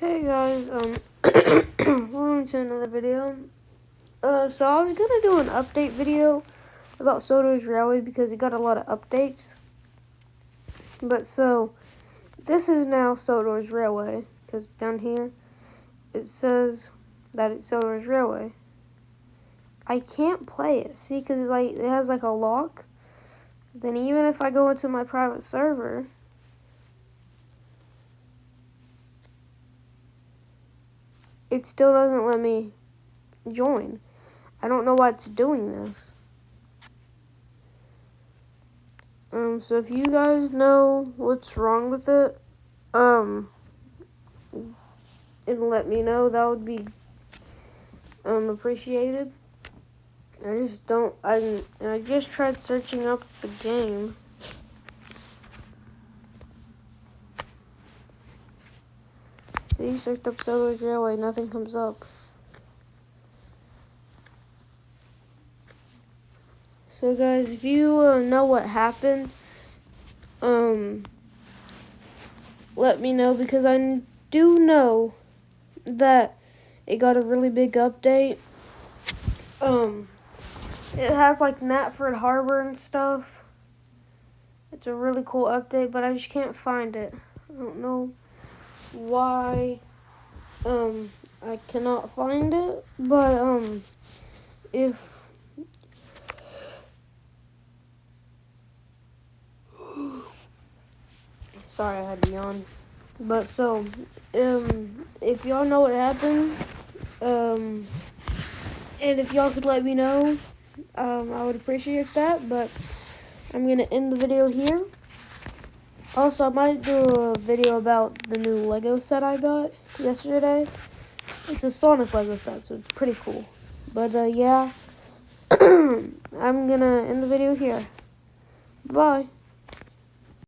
Hey guys, welcome to another video. So I was gonna do an update video about Sodors Railway because it got a lot of updates. But so, this is now Sodors Railway, because down here, it says that it's Sodors Railway. I can't play it, see, because it has like a lock. Then even if I go into my private server, it still doesn't let me join. I don't know why it's doing this. So if you guys know what's wrong with it, and let me know, that would be appreciated. I just tried searching up the game. See, searched up Sodors Railway, nothing comes up. So guys, if you know what happened, let me know, because I do know that it got a really big update. It has like Knapford Harbor and stuff. It's a really cool update, but I just can't find it. I don't know why I cannot find it, but if sorry, I had to yawn. But so if y'all know what happened, and if y'all could let me know, I would appreciate that. But I'm gonna end the video here. Also, I might do a video about the new Lego set I got yesterday. It's a Sonic Lego set, so it's pretty cool. But yeah, I'm gonna end the video here. Bye.